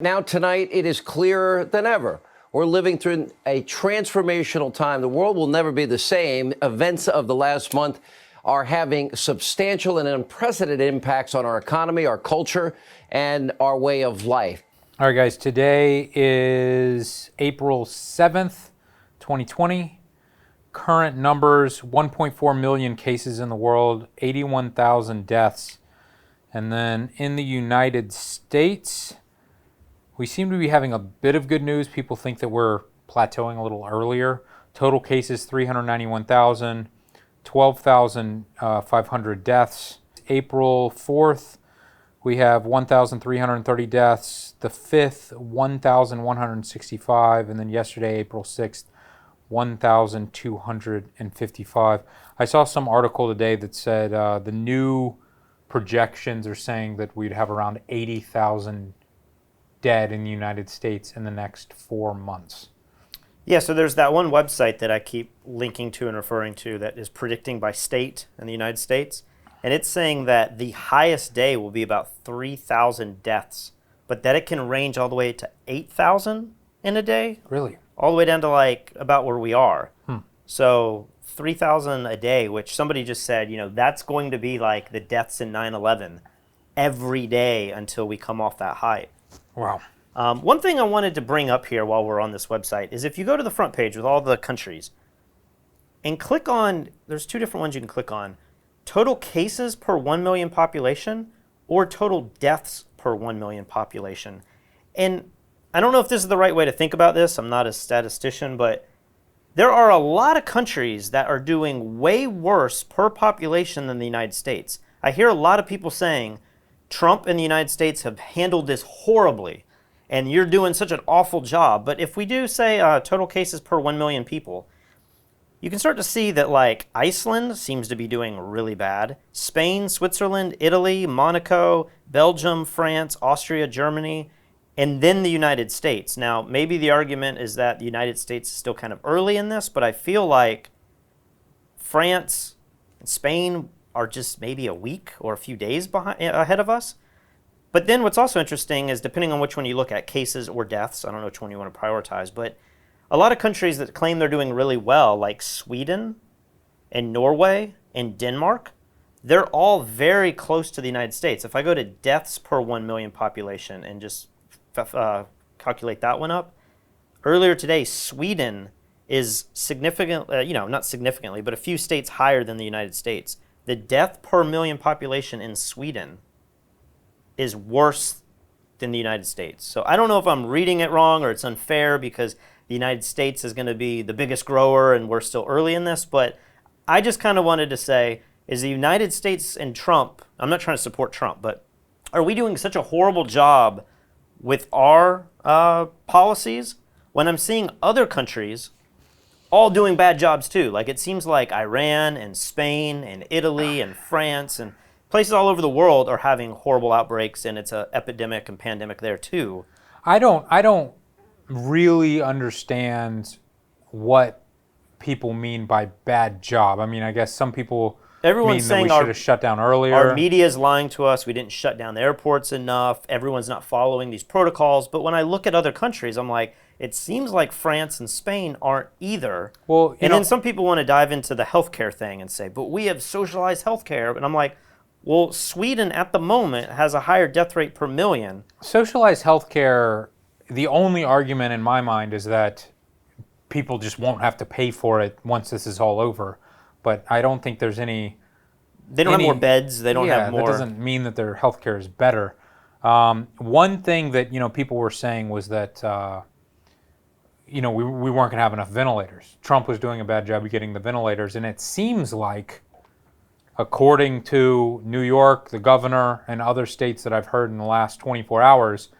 Now, tonight, it is clearer than ever. We're living through a transformational time. The world will never be the same. Events of the last month are having substantial and unprecedented impacts on our economy, our culture, and our way of life. All right, guys, today is April 7th, 2020. Current numbers, 1.4 million cases in the world, 81,000 deaths. And then in the United States, we seem to be having a bit of good news. People think that we're plateauing a little earlier. Total cases, 391,000, 12,500 deaths. April 4th, we have 1,330 deaths. The 5th, 1,165. And then yesterday, April 6th, 1,255. I saw some article today that said the new projections are saying that we'd have around 80,000 dead in the United States in the next 4 months. Yeah, so there's that one website that I keep linking to and referring to that is predicting by state in the United States. And it's saying that the highest day will be about 3,000 deaths, but that it can range all the way to 8,000 in a day. Really? All the way down to like about where we are. So 3,000 a day, which somebody just said, that's going to be like the deaths in 9/11 every day until we come off that height. Wow. One thing I wanted to bring up here while we're on this website is if you go to the front page with all the countries and click on, there's two different ones you can click on, total cases per 1 million population or total deaths per 1 million population. And I don't know if this is the right way to think about this. I'm not a statistician, but there are a lot of countries that are doing way worse per population than the United States. I hear a lot of people saying Trump and the United States have handled this horribly, and you're doing such an awful job. But if we do say total cases per 1 million people, you can start to see that like Iceland seems to be doing really bad. Spain, Switzerland, Italy, Monaco, Belgium, France, Austria, Germany, and then the United States. Now, maybe the argument is that the United States is still kind of early in this, but I feel like France and Spain are just maybe a week or a few days ahead of us. But then what's also interesting is depending on which one you look at, cases or deaths, I don't know which one you want to prioritize, but a lot of countries that claim they're doing really well, like Sweden and Norway and Denmark, they're all very close to the United States. If I go to deaths per 1 million population and just calculate that one up, earlier today, Sweden is significantly, not significantly, but a few states higher than the United States. The death per million population in Sweden is worse than the United States. So I don't know if I'm reading it wrong or it's unfair because the United States is going to be the biggest grower and we're still early in this, but I just kind of wanted to say, is the United States and Trump, I'm not trying to support Trump, but are we doing such a horrible job with our policies when I'm seeing other countries all doing bad jobs too? Like it seems like Iran and Spain and Italy and France and places all over the world are having horrible outbreaks, and it's an epidemic and pandemic there too. I don't really understand what people mean by bad job. I mean, I guess some people Everyone's mean saying that we should have shut down earlier. Our media is lying to us. We didn't shut down the airports enough. Everyone's not following these protocols. But when I look at other countries, I'm like, it seems like France and Spain aren't either. Well, and then some people want to dive into the healthcare thing and say, but we have socialized healthcare. And I'm like, well, Sweden at the moment has a higher death rate per million. Socialized healthcare, the only argument in my mind is that people just won't have to pay for it once this is all over. But I don't think there's any... They don't have more beds. They don't have more... that doesn't mean that their healthcare is better. One thing that people were saying was that we weren't going to have enough ventilators. Trump was doing a bad job of getting the ventilators, and it seems like, according to New York, the governor, and other states that I've heard in the last 24 hours,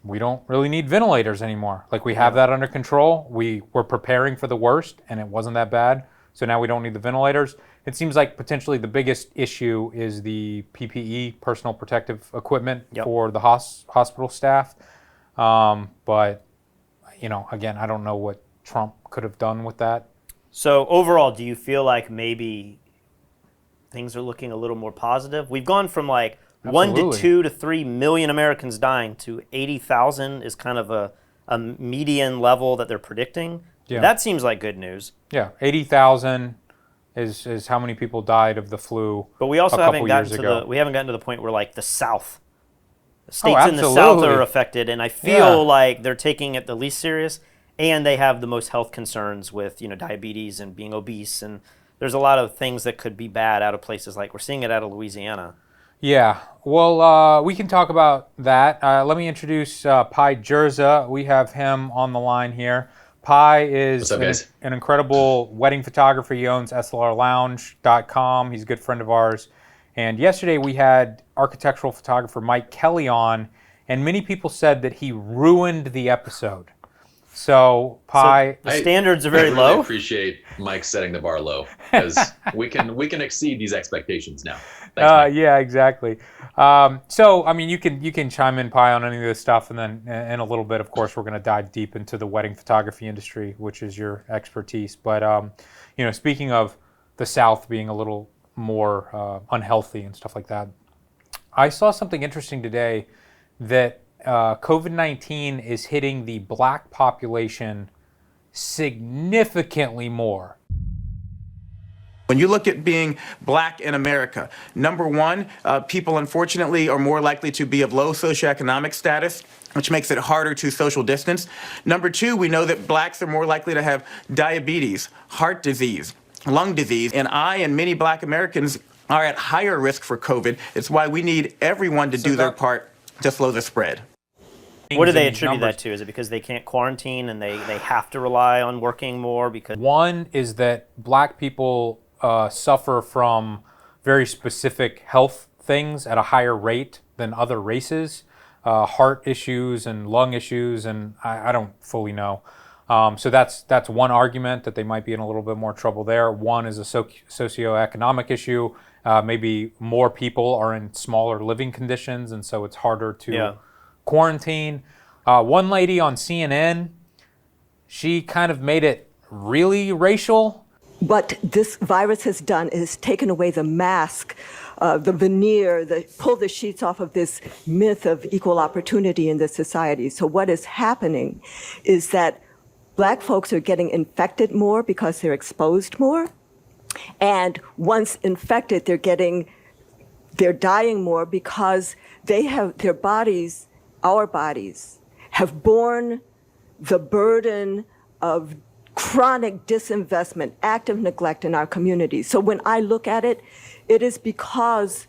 we don't really need ventilators anymore. Like, we have that under control. We were preparing for the worst, and it wasn't that bad. So now we don't need the ventilators. It seems like potentially the biggest issue is the PPE, personal protective equipment, for the hospital staff. But, again, I don't know what Trump could have done with that. So overall, do you feel like maybe things are looking a little more positive? We've gone from like 1 to Absolutely. 2 to 3 million Americans dying to 80,000 is kind of a median level that they're predicting. Yeah. That seems like good news. Yeah, 80,000 is how many people died of the flu. But we also a haven't couple gotten years to ago. we haven't gotten to the point where like the South, the states in the South absolutely. are affected, and I feel Yeah. like they're taking it the least serious, and they have the most health concerns with diabetes and being obese, and there's a lot of things that could be bad out of places like we're seeing it out of Louisiana. Yeah, well, we can talk about that. Let me introduce Pi Jerza. We have him on the line here. Pi is What's up, guys? an incredible wedding photographer. He owns slrlounge.com. He's a good friend of ours. And yesterday we had architectural photographer Mike Kelly on, and many people said that he ruined the episode. So, Pi, The standards are very I really low. appreciate Mike setting the bar low because we can exceed these expectations now. Thanks, Mike. yeah, exactly. So, I mean, you can chime in, Pi, on any of this stuff, and then in a little bit, of course, we're going to dive deep into the wedding photography industry, which is your expertise. But speaking of the South being a little more unhealthy and stuff like that, I saw something interesting today that COVID-19 is hitting the black population significantly more. When you look at being black in America, number one, people unfortunately are more likely to be of low socioeconomic status, which makes it harder to social distance. Number two, we know that blacks are more likely to have diabetes, heart disease, lung disease, and I and many black Americans are at higher risk for COVID. It's why we need everyone to do their part to slow the spread. What do they And attribute numbers. that to? Is it because they can't quarantine and they have to rely on working more? Because One is that black people suffer from very specific health things at a higher rate than other races, heart issues and lung issues, and I don't fully know. So that's one argument that they might be in a little bit more trouble there. One is a socioeconomic issue. Maybe more people are in smaller living conditions, and so it's harder to quarantine. One lady on CNN, she kind of made it really racial. What this virus has done is taken away the mask, the veneer, pulled the sheets off of this myth of equal opportunity in this society. So what is happening is that black folks are getting infected more because they're exposed more. And once infected, they're dying more because their bodies, our bodies, have borne the burden of chronic disinvestment, active neglect in our communities. So when I look at it, it is because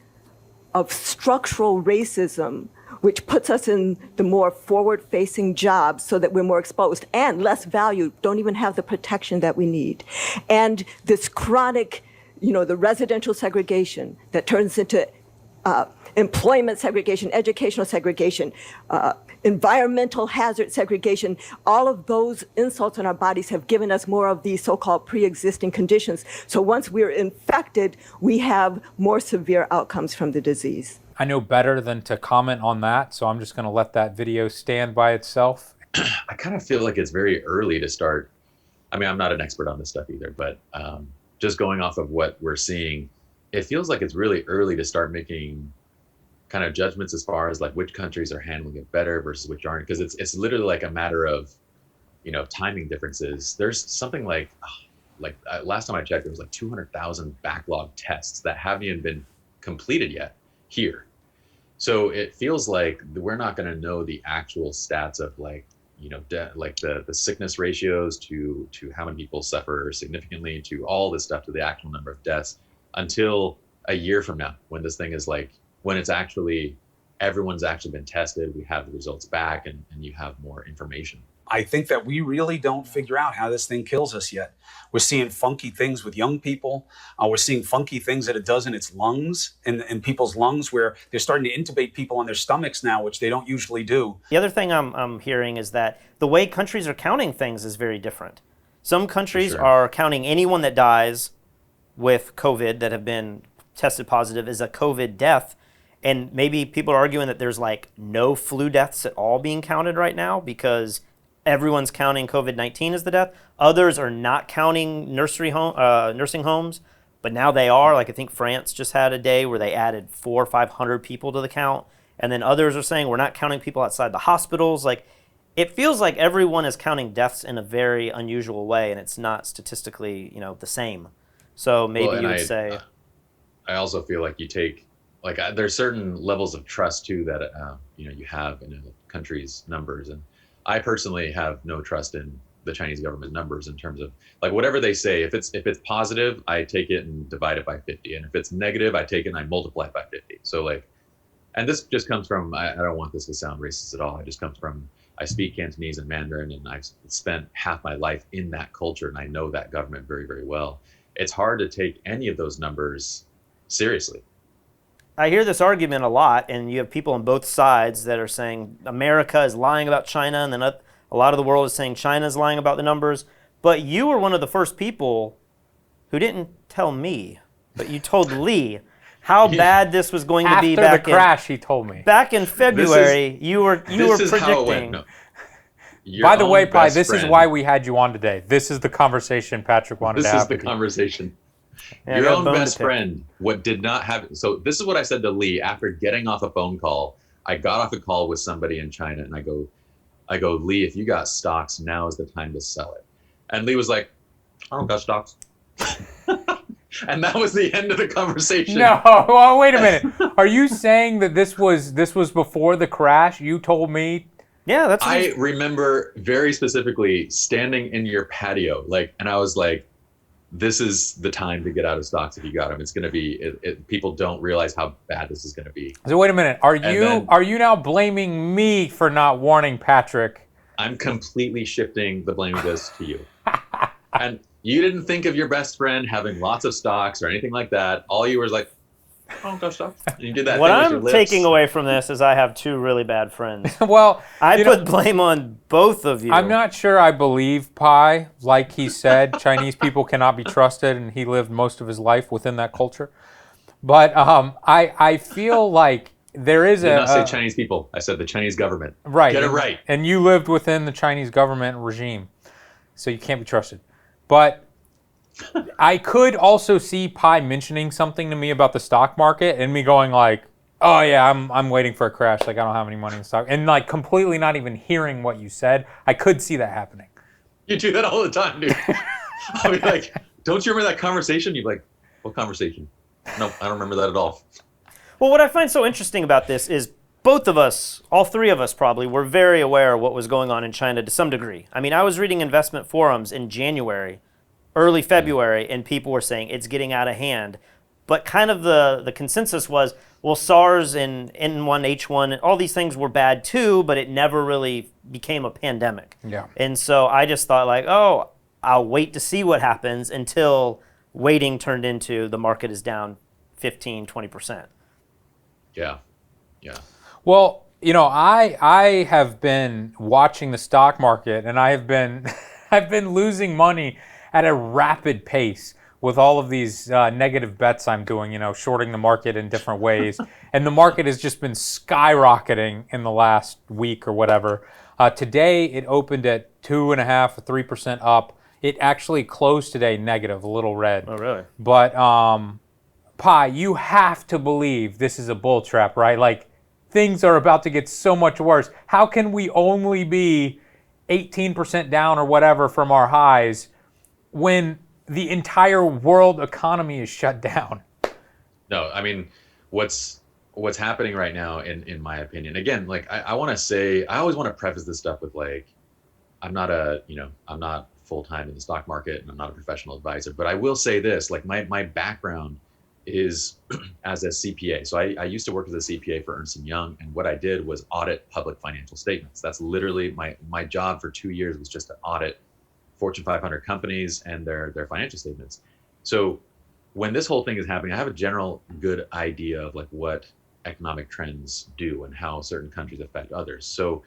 of structural racism, which puts us in the more forward-facing jobs so that we're more exposed and less valued, don't even have the protection that we need. And this chronic, the residential segregation that turns into employment segregation, educational segregation, environmental hazard segregation, all of those insults on our bodies have given us more of these so-called pre-existing conditions. So once we're infected, we have more severe outcomes from the disease. I know better than to comment on that, so I'm just going to let that video stand by itself. I kind of feel like it's very early to start. I mean, I'm not an expert on this stuff either, but just going off of what we're seeing, it feels like it's really early to start making kind of judgments as far as like which countries are handling it better versus which aren't, because it's literally like a matter of timing differences. There's something like last time I checked, there was like 200,000 backlog tests that haven't even been completed yet here. So it feels like we're not going to know the actual stats of like the sickness ratios to how many people suffer significantly, to all this stuff, to the actual number of deaths, until a year from now, when this thing is when it's actually, everyone's actually been tested, we have the results back, and you have more information. I think that we really don't figure out how this thing kills us yet. We're seeing funky things with young people. We're seeing funky things that it does in its lungs, in people's lungs, where they're starting to intubate people on their stomachs now, which they don't usually do. The other thing I'm hearing is that the way countries are counting things is very different. Some countries are counting anyone that dies with COVID that have been tested positive as a COVID death. And maybe people are arguing that there's like no flu deaths at all being counted right now because everyone's counting COVID-19 as the death. Others are not counting nursing homes but now they are. Like I think France just had a day where they added 400 or 500 people to the count, and then others are saying we're not counting people outside the hospitals. Like it feels like everyone is counting deaths in a very unusual way, and it's not statistically, the same. So maybe you would say. I also feel like you take there's certain levels of trust too that you have in a country's numbers, and I personally have no trust in the Chinese government numbers in terms of like whatever they say. If it's positive, I take it and divide it by 50, and if it's negative, I take it and I multiply it by 50. So and this just comes from I don't want this to sound racist at all. It just comes from I speak Cantonese and Mandarin, and I've spent half my life in that culture, and I know that government very, very well. It's hard to take any of those numbers seriously. I hear this argument a lot, and you have people on both sides that are saying America is lying about China, and then a lot of the world is saying China is lying about the numbers. But you were one of the first people who didn't tell me, but you told Lee how bad this was going to be After back the crash, he told me. Back in February, you were predicting. How it went. No. By the way, Pi, this is why we had you on today. This is the conversation Patrick wanted to have. This is the conversation. Yeah, your own best friend, what did not have. So this is what I said to Lee after getting off a phone call. I got off a call with somebody in China, and I go, Lee, if you got stocks, now is the time to sell it. And Lee was like, I don't got stocks. And that was the end of the conversation. No, well, wait a minute. Are you saying that this was before the crash? You told me. Yeah, that's. I remember very specifically standing in your patio, and I was like, this is the time to get out of stocks if you got them. It's going to be, people don't realize how bad this is going to be. So wait a minute. Are you now blaming me for not warning Patrick? I'm completely shifting the blame of this to you. And you didn't think of your best friend having lots of stocks or anything like that. All you were like, I don't got stocks. And you did that. What thing with I'm your lips. taking away from this is I have two really bad friends. Well, I put blame on both of you. I'm not sure I believe Pi. Like he said, Chinese people cannot be trusted, and he lived most of his life within that culture. But I feel like there is I did not say Chinese people. I said the Chinese government. Right. Get it right. And you lived within the Chinese government regime, so you can't be trusted. But I could also see Pi mentioning something to me about the stock market and me going like, oh yeah, I'm waiting for a crash. Like I don't have any money in stock. And like completely not even hearing what you said. I could see that happening. You do that all the time, dude. I'll be like, don't you remember that conversation? You'd be like, what conversation? Nope, I don't remember that at all. Well, what I find so interesting about this is both of us, all three of us probably, were very aware of what was going on in China to some degree. I mean, I was reading investment forums in January, early February, and people were saying it's getting out of hand. But kind of the consensus was, well, SARS and N1H1, all these things were bad too, but it never really became a pandemic. Yeah. And so I just thought like, oh, I'll wait to see what happens until waiting turned into the market is down 15, 20%. Yeah. Yeah. Well, I have been watching the stock market, and I've been losing money at a rapid pace with all of these negative bets I'm doing, shorting the market in different ways. And the market has just been skyrocketing in the last week or whatever. Today, it opened at 2.5% or 3% up. It actually closed today negative, a little red. Oh, really? But, Pi, you have to believe this is a bull trap, right? Like, things are about to get so much worse. How can we only be 18% down or whatever from our highs when the entire world economy is shut down? No, I mean, what's happening right now, in my opinion, again, like I want to say, I always want to preface this stuff with like, I'm not full-time in the stock market and I'm not a professional advisor, but I will say this, like my background is as a CPA. So I used to work as a CPA for Ernst & Young, and what I did was audit public financial statements. That's literally my job for 2 years, was just to audit Fortune 500 companies and their financial statements. So when this whole thing is happening, I have a general good idea of like what economic trends do and how certain countries affect others. So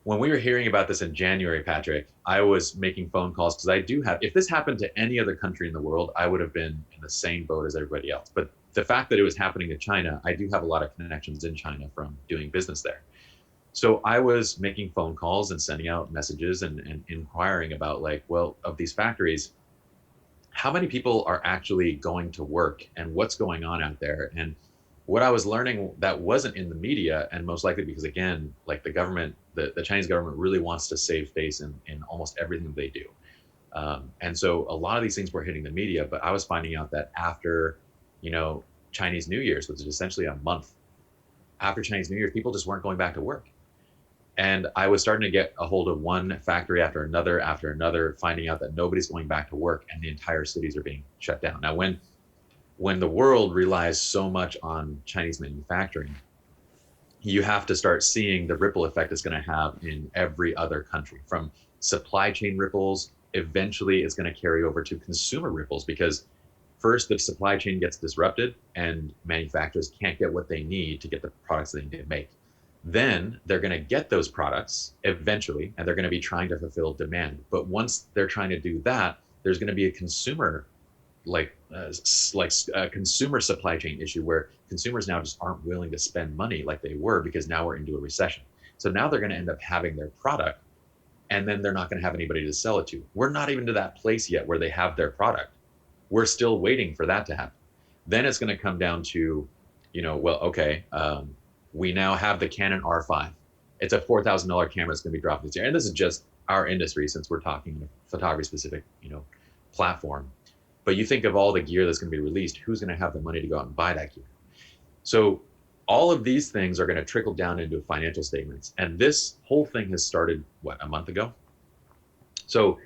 when we were hearing about this in January, Patrick, I was making phone calls because I do have, if this happened to any other country in the world, I would have been in the same boat as everybody else. But the fact that it was happening to China, I do have a lot of connections in China from doing business there. So I was making phone calls and sending out messages and inquiring about like, well, of these factories, how many people are actually going to work and what's going on out there. And what I was learning that wasn't in the media, and most likely because, again, like the government, the Chinese government really wants to save face in almost everything they do. And so a lot of these things were hitting the media, but I was finding out that after, Chinese New Year's, which is essentially a month after Chinese New Year, people just weren't going back to work. And I was starting to get a hold of one factory after another, finding out that nobody's going back to work and the entire cities are being shut down. Now, when the world relies so much on Chinese manufacturing, you have to start seeing the ripple effect it's going to have in every other country, from supply chain ripples. Eventually, it's going to carry over to consumer ripples, because first, the supply chain gets disrupted and manufacturers can't get what they need to get the products they need to make. Then they're going to get those products eventually, and they're going to be trying to fulfill demand. But once they're trying to do that, there's going to be a consumer, consumer supply chain issue, where consumers now just aren't willing to spend money like they were, because now we're into a recession. So now they're going to end up having their product, and then they're not going to have anybody to sell it to. We're not even to that place yet where they have their product. We're still waiting for that to happen. Then it's going to come down to, we now have the Canon R5. It's a $4,000 camera that's going to be dropped this year. And this is just our industry, since we're talking photography specific, platform. But you think of all the gear that's going to be released, who's going to have the money to go out and buy that gear? So all of these things are going to trickle down into financial statements. And this whole thing has started, a month ago? So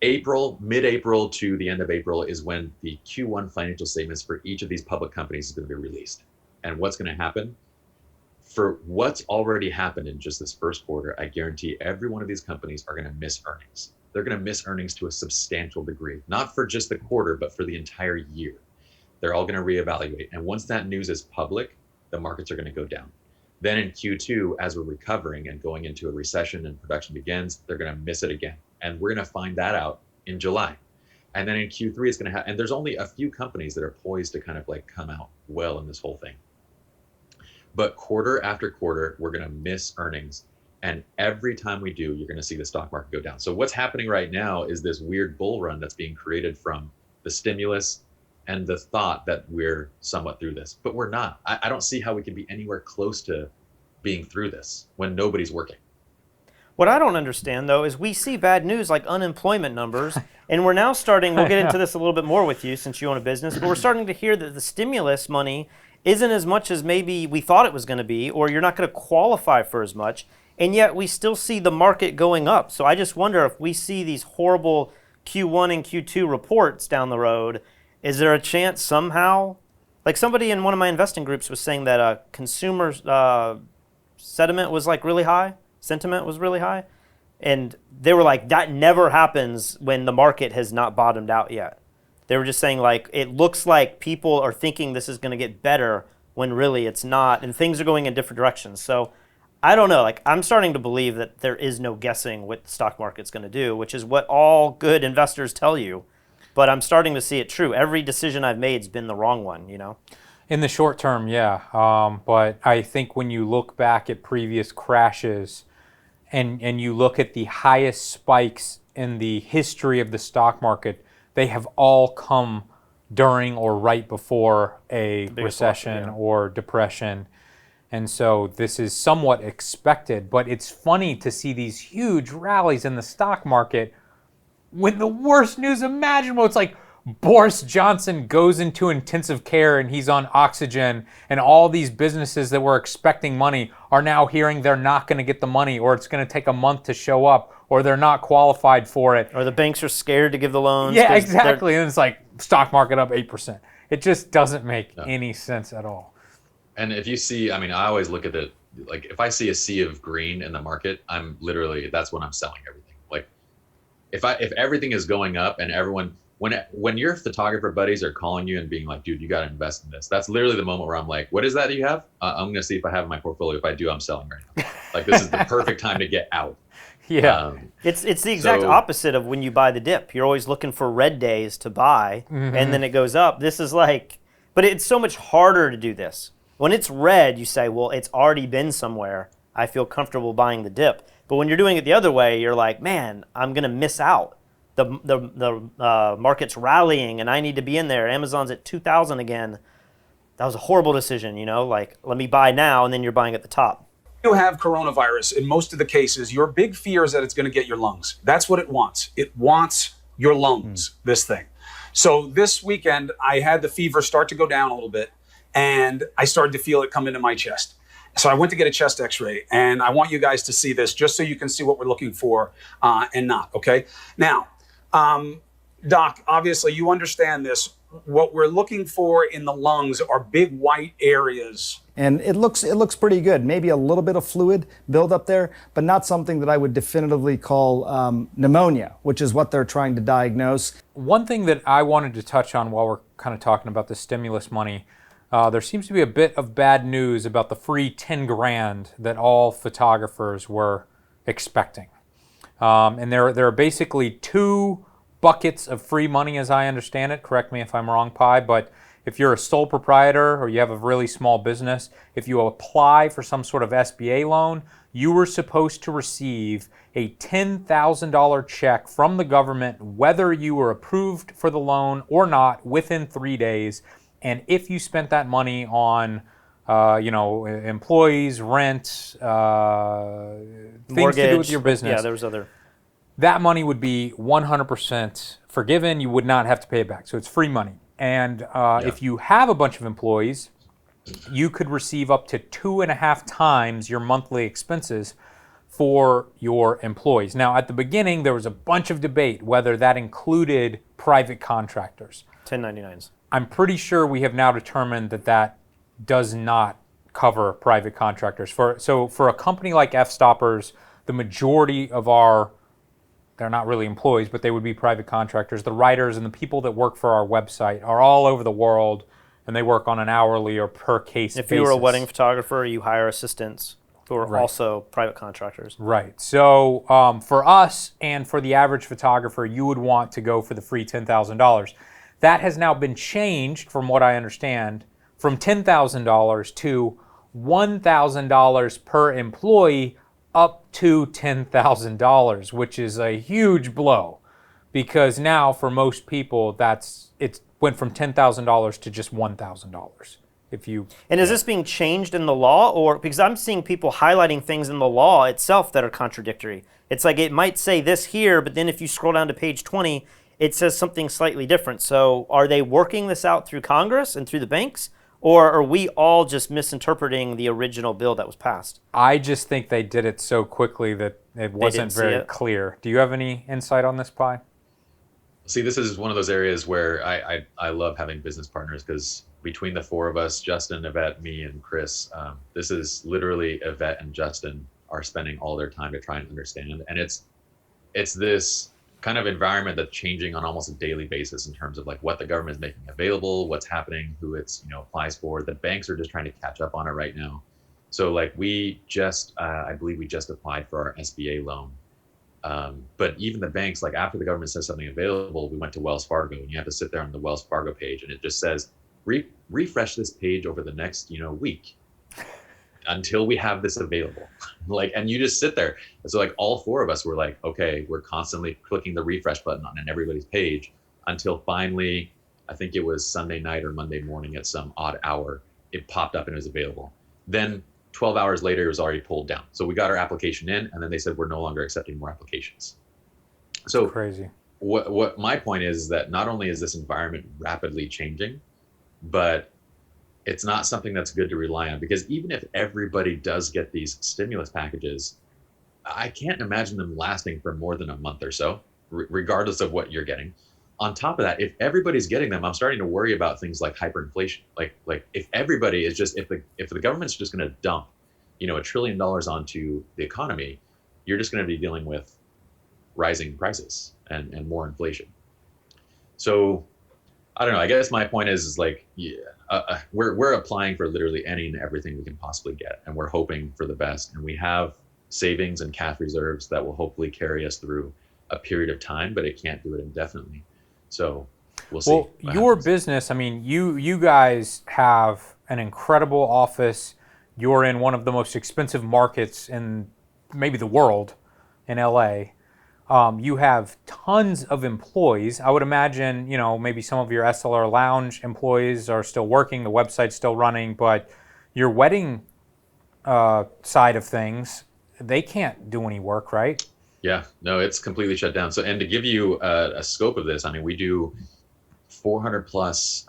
mid-April to the end of April is when the Q1 financial statements for each of these public companies is going to be released. And what's going to happen? For what's already happened in just this first quarter, I guarantee every one of these companies are going to miss earnings. They're going to miss earnings to a substantial degree, not for just the quarter, but for the entire year. They're all going to reevaluate. And once that news is public, the markets are going to go down. Then in Q2, as we're recovering and going into a recession and production begins, they're going to miss it again. And we're going to find that out in July. And then in Q3, it's going to and there's only a few companies that are poised to kind of come out well in this whole thing. But quarter after quarter, we're going to miss earnings. And every time we do, you're going to see the stock market go down. So what's happening right now is this weird bull run that's being created from the stimulus and the thought that we're somewhat through this. But we're not. I don't see how we can be anywhere close to being through this when nobody's working. What I don't understand, though, is we see bad news like unemployment numbers, and we're now starting, we'll get into this a little bit more with you since you own a business, but we're starting to hear that the stimulus money isn't as much as maybe we thought it was going to be, or you're not going to qualify for as much, and yet we still see the market going up. So I just wonder, if we see these horrible Q1 and Q2 reports down the road, is there a chance somehow, like somebody in one of my investing groups was saying that consumer sentiment was really high, and they were like, that never happens when the market has not bottomed out yet. They were just saying it looks like people are thinking this is going to get better when really it's not, and things are going in different directions. So I don't know, I'm starting to believe that there is no guessing what the stock market's going to do, which is what all good investors tell you. But I'm starting to see it true. Every decision I've made has been the wrong one, In the short term, yeah. But I think when you look back at previous crashes and you look at the highest spikes in the history of the stock market, they have all come during or right before a recession or depression. And so this is somewhat expected, but it's funny to see these huge rallies in the stock market when the worst news imaginable. It's like Boris Johnson goes into intensive care and he's on oxygen, and all these businesses that were expecting money are now hearing they're not going to get the money, or it's going to take a month to show up, or they're not qualified for it. Or the banks are scared to give the loans. Yeah, exactly. And it's like stock market up 8%. It just doesn't make any sense at all. And if you see, I always look at if I see a sea of green in the market, that's when I'm selling everything. If everything is going up and everyone, when your photographer buddies are calling you and being like, dude, you got to invest in this, that's literally the moment where I'm like, what is that you have? I'm going to see if I have in my portfolio. If I do, I'm selling right now. This is the perfect time to get out. Yeah. It's the exact opposite of when you buy the dip. You're always looking for red days to buy, and then it goes up. This is but it's so much harder to do this. When it's red, you say, well, it's already been somewhere. I feel comfortable buying the dip. But when you're doing it the other way, you're like, man, I'm going to miss out. the market's rallying and I need to be in there. Amazon's at 2,000 again. That was a horrible decision, like let me buy now and then you're buying at the top. You have coronavirus, in most of the cases, your big fear is that it's going to get your lungs. That's what it wants. It wants your lungs, this thing. So this weekend, I had the fever start to go down a little bit, and I started to feel it come into my chest. So I went to get a chest x-ray, and I want you guys to see this just so you can see what we're looking for and not, okay? Now, Doc, obviously you understand this. What we're looking for in the lungs are big white areas. And it looks pretty good. Maybe a little bit of fluid buildup there, but not something that I would definitively call pneumonia, which is what they're trying to diagnose. One thing that I wanted to touch on while we're kind of talking about the stimulus money, there seems to be a bit of bad news about the free 10 grand that all photographers were expecting. And there are basically two buckets of free money as I understand it. Correct me if I'm wrong, Pi, but if you're a sole proprietor or you have a really small business, if you apply for some sort of SBA loan, you were supposed to receive a $10,000 check from the government, whether you were approved for the loan or not, within 3 days. And if you spent that money on, employees, rent, things Mortgage, to do with your business, yeah, there was other. that money would be 100% forgiven. You would not have to pay it back. So it's free money. And if you have a bunch of employees, you could receive up to 2.5 times your monthly expenses for your employees. Now, at the beginning, there was a bunch of debate whether that included private contractors. 1099s. I'm pretty sure we have now determined that that does not cover private contractors. So for a company like Fstoppers, the majority of they're not really employees, but they would be private contractors. The writers and the people that work for our website are all over the world, and they work on an hourly or per case basis. If you were a wedding photographer, you hire assistants who are Right. also private contractors. Right. So for us and for the average photographer, you would want to go for the free $10,000. That has now been changed, from what I understand, from $10,000 to $1,000 per employee, up to $10,000, which is a huge blow, because now for most people it went from $10,000 to just $1,000. And is this being changed in the law, or because I'm seeing people highlighting things in the law itself that are contradictory? It's like it might say this here, but then if you scroll down to page 20, it says something slightly different. So are they working this out through Congress and through the banks? Or are we all just misinterpreting the original bill that was passed? I just think they did it so quickly that it wasn't very clear. Do you have any insight on this, Pi? See, this is one of those areas where I love having business partners, because between the four of us, Justin, Yvette, me, and Chris, this is literally Yvette and Justin are spending all their time to try and understand. And it's this kind of environment that's changing on almost a daily basis in terms of like what the government is making available, what's happening, who it's applies for. The banks are just trying to catch up on it right now. So like we just, I believe we just applied for our SBA loan. But even the banks, like after the government says something available, we went to Wells Fargo, and you have to sit there on the Wells Fargo page, and it just says, refresh this page over the next week until we have this available. And you just sit there. So like all four of us were like, okay, we're constantly clicking the refresh button on everybody's page until finally, I think it was Sunday night or Monday morning at some odd hour, it popped up and it was available. Then 12 hours later, it was already pulled down. So we got our application in, and then they said, we're no longer accepting more applications. So crazy. What my point is that not only is this environment rapidly changing, but it's not something that's good to rely on, because even if everybody does get these stimulus packages, I can't imagine them lasting for more than a month or so, regardless of what you're getting. On top of that, if everybody's getting them, I'm starting to worry about things like hyperinflation. Like if everybody is just, if the government's just going to dump, $1 trillion onto the economy, you're just going to be dealing with rising prices and more inflation. So I don't know. I guess my point is like, we're applying for literally any and everything we can possibly get, and we're hoping for the best. And we have savings and cash reserves that will hopefully carry us through a period of time, but it can't do it indefinitely. So we'll see. Well, your business, I mean, you guys have an incredible office. You're in one of the most expensive markets in maybe the world, in LA. You have tons of employees. I would imagine, maybe some of your SLR Lounge employees are still working, the website's still running, but your wedding side of things, they can't do any work, right? Yeah, no, it's completely shut down. So, and to give you a scope of this, I mean, we do 400 plus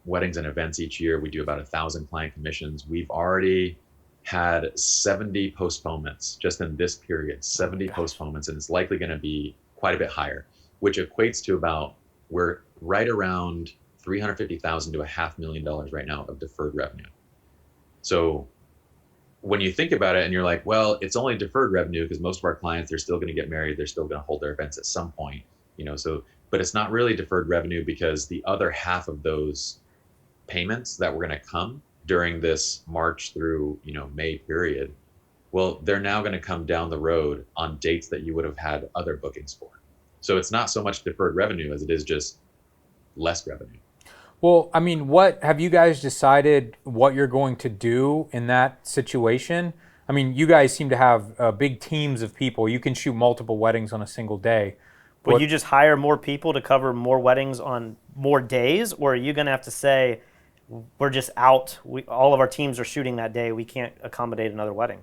weddings and events each year. We do about 1,000 client commissions. We've already had 70 postponements just in this period, 70 postponements, and it's likely going to be quite a bit higher, which equates to we're right around $350,000 to $500,000 right now of deferred revenue. So when you think about it and you're like, well, it's only deferred revenue because most of our clients, they're still going to get married, they're still going to hold their events at some point, but it's not really deferred revenue because the other half of those payments that were going to come during this March through, May period, well, they're now going to come down the road on dates that you would have had other bookings for. So it's not so much deferred revenue as it is just less revenue. Well, I mean, what have you guys decided what you're going to do in that situation? I mean, you guys seem to have big teams of people. You can shoot multiple weddings on a single day. Will you just hire more people to cover more weddings on more days, or are you going to have to say, we're just out, all of our teams are shooting that day, we can't accommodate another wedding?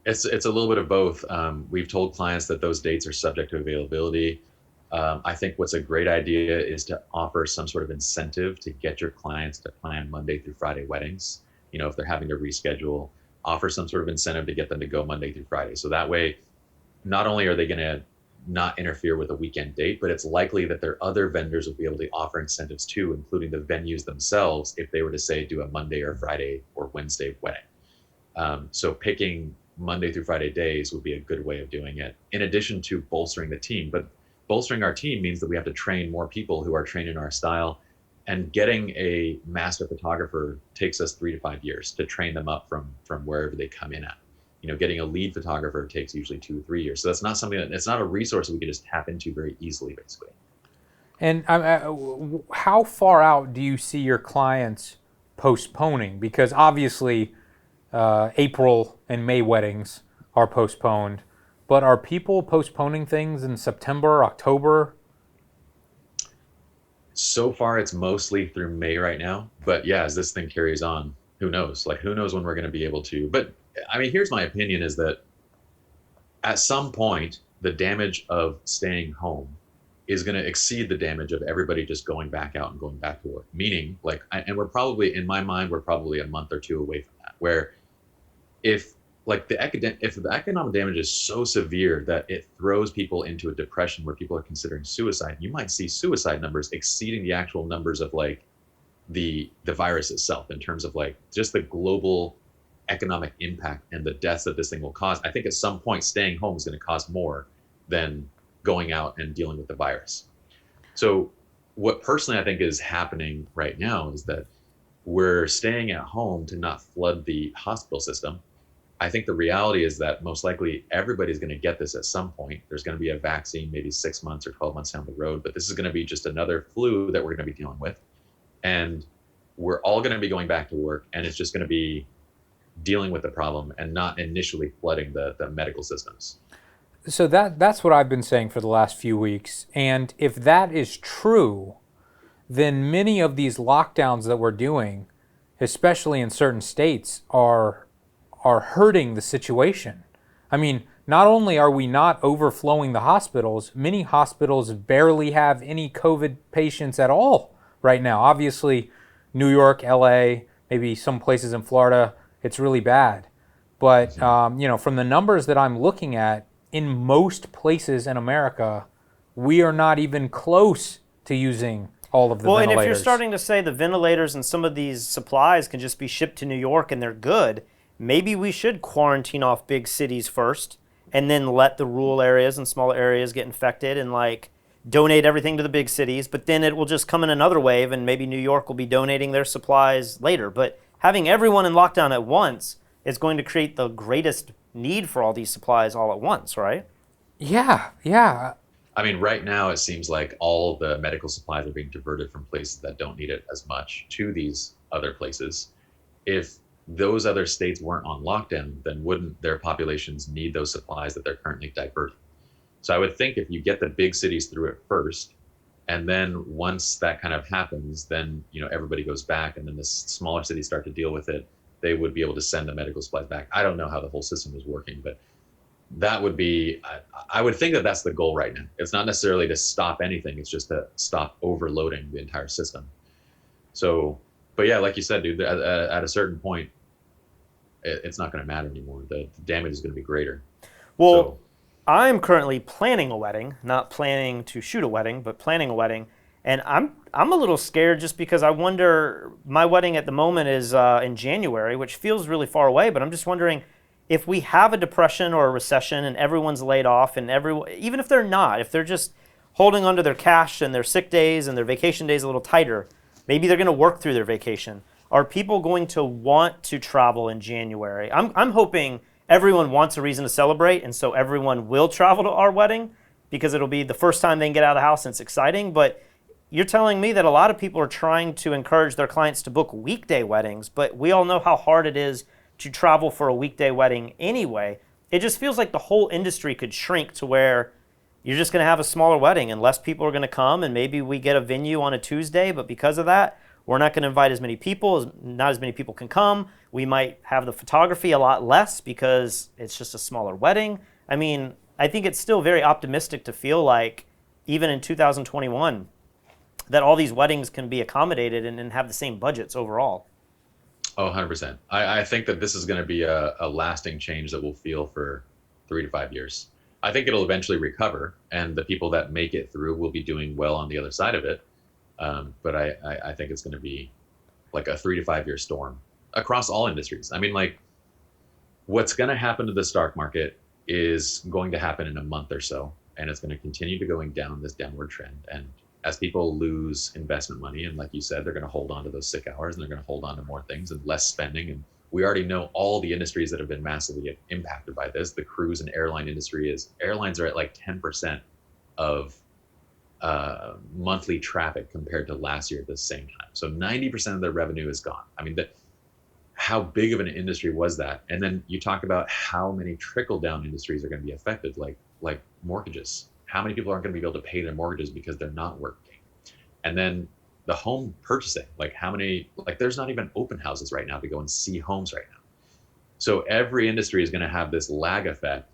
It's a little bit of both. We've told clients that those dates are subject to availability. I think what's a great idea is to offer some sort of incentive to get your clients to plan Monday through Friday weddings. If they're having to reschedule, offer some sort of incentive to get them to go Monday through Friday. So that way, not only are they going to not interfere with a weekend date, but it's likely that their other vendors will be able to offer incentives too, including the venues themselves, if they were to say do a Monday or Friday or Wednesday wedding. So picking Monday through Friday days would be a good way of doing it, in addition to bolstering the team. But bolstering our team means that we have to train more people who are trained in our style, and getting a master photographer takes us 3 to 5 years to train them up from wherever they come in at. Getting a lead photographer takes usually 2 or 3 years. So that's not something it's not a resource that we can just tap into very easily, basically. And how far out do you see your clients postponing? Because obviously April and May weddings are postponed, but are people postponing things in September, October? So far, it's mostly through May right now. But yeah, as this thing carries on, who knows? Who knows when we're going to be able to? But I mean, here's my opinion is that at some point, the damage of staying home is going to exceed the damage of everybody just going back out and going back to work. Meaning, and we're probably, in my mind, we're probably a month or two away from that, where if the economic damage is so severe that it throws people into a depression where people are considering suicide, you might see suicide numbers exceeding the actual numbers of the virus itself, in terms of just the global economic impact and the deaths that this thing will cause. I think at some point staying home is going to cost more than going out and dealing with the virus. So what personally I think is happening right now is that we're staying at home to not flood the hospital system. I think the reality is that most likely everybody's going to get this at some point. There's going to be a vaccine maybe 6 months or 12 months down the road, but this is going to be just another flu that we're going to be dealing with. And we're all going to be going back to work, and it's just going to be dealing with the problem and not initially flooding the medical systems. So that's what I've been saying for the last few weeks. And if that is true, then many of these lockdowns that we're doing, especially in certain states, are hurting the situation. I mean, not only are we not overflowing the hospitals, many hospitals barely have any COVID patients at all right now. Obviously, New York, LA, maybe some places in Florida, it's really bad. But from the numbers that I'm looking at, in most places in America, we are not even close to using all of the ventilators. And if you're starting to say the ventilators and some of these supplies can just be shipped to New York and they're good, maybe we should quarantine off big cities first and then let the rural areas and smaller areas get infected and donate everything to the big cities, but then it will just come in another wave and maybe New York will be donating their supplies later. But having everyone in lockdown at once is going to create the greatest need for all these supplies all at once, right? Yeah. I mean, right now it seems like all the medical supplies are being diverted from places that don't need it as much to these other places. If those other states weren't on lockdown, then wouldn't their populations need those supplies that they're currently diverting? So I would think if you get the big cities through it first, and then once that kind of happens, then everybody goes back, and then the smaller cities start to deal with it. They would be able to send the medical supplies back. I don't know how the whole system is working, but that would be. I would think that that's the goal right now. It's not necessarily to stop anything. It's just to stop overloading the entire system. So, but yeah, like you said, dude, at a certain point, it's not going to matter anymore. The damage is going to be greater. Well, So, I'm currently planning a wedding, not planning to shoot a wedding, but planning a wedding. And I'm a little scared just because I wonder, my wedding at the moment is in January, which feels really far away, but I'm just wondering if we have a depression or a recession and everyone's laid off, and even if they're not, if they're just holding onto their cash and their sick days and their vacation days a little tighter, maybe they're going to work through their vacation. Are people going to want to travel in January? I'm hoping everyone wants a reason to celebrate, and so everyone will travel to our wedding because it'll be the first time they can get out of the house and it's exciting. But you're telling me that a lot of people are trying to encourage their clients to book weekday weddings, but we all know how hard it is to travel for a weekday wedding anyway. It just feels like the whole industry could shrink to where you're just going to have a smaller wedding and less people are going to come, and maybe we get a venue on a Tuesday, but because of that, we're not going to invite as many people, not as many people can come. We might have the photography a lot less because it's just a smaller wedding. I mean, I think it's still very optimistic to feel like, even in 2021, that all these weddings can be accommodated and have the same budgets overall. Oh, 100%. I think that this is going to be a lasting change that we'll feel for 3 to 5 years. I think it'll eventually recover, and the people that make it through will be doing well on the other side of it. But I think it's going to be like a 3 to 5 year storm across all industries. I mean, like, what's going to happen to the stock market is going to happen in a month or so, and it's going to continue to going down this downward trend. And as people lose investment money, and like you said, they're going to hold on to those sick hours, and they're going to hold on to more things and less spending. And we already know all the industries that have been massively impacted by this. The cruise and airline industry airlines are at like 10% of monthly traffic compared to last year at the same time. So 90% of their revenue is gone. I mean, how big of an industry was that? And then you talk about how many trickle down industries are going to be affected, like mortgages. How many people aren't going to be able to pay their mortgages because they're not working? And then the home purchasing, there's not even open houses right now to go and see homes right now. So every industry is going to have this lag effect,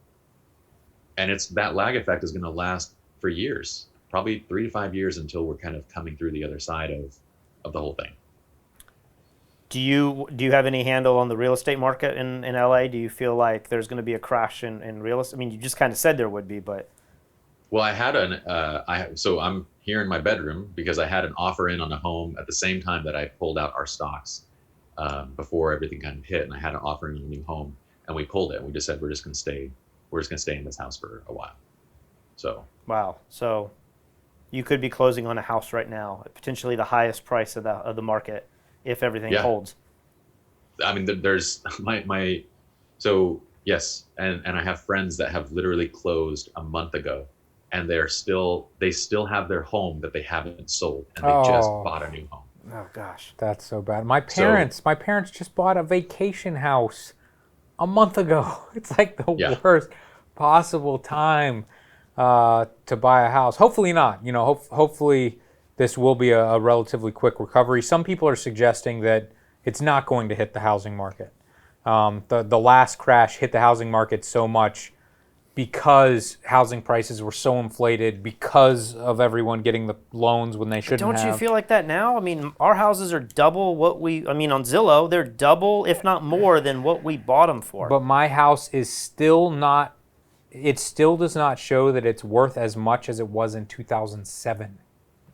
and that lag effect is going to last for years, probably 3 to 5 years, until we're kind of coming through the other side of the whole thing. Do you have any handle on the real estate market in LA? Do you feel like there's going to be a crash in real estate? I mean, you just kind of said there would be, but. Well, I had so I'm here in my bedroom because I had an offer in on a home at the same time that I pulled out our stocks before everything kind of hit, and I had an offer in on a new home, and we pulled it, and we just said we're just going to stay in this house for a while. So. Wow. So you could be closing on a house right now at potentially the highest price of the market if everything holds. I mean, there's so yes, and I have friends that have literally closed a month ago, and they still have their home that they haven't sold, and they just bought a new home. Oh gosh, that's so bad. My parents just bought a vacation house a month ago. It's like the worst possible time to buy a house. Hopefully not. Hopefully this will be a relatively quick recovery. Some people are suggesting that it's not going to hit the housing market. The last crash hit the housing market so much because housing prices were so inflated because of everyone getting the loans when they shouldn't have. Don't you feel like that now? I mean, our houses are double on Zillow, they're double, if not more, than what we bought them for. But my house is still not, it still does not show that it's worth as much as it was in 2007.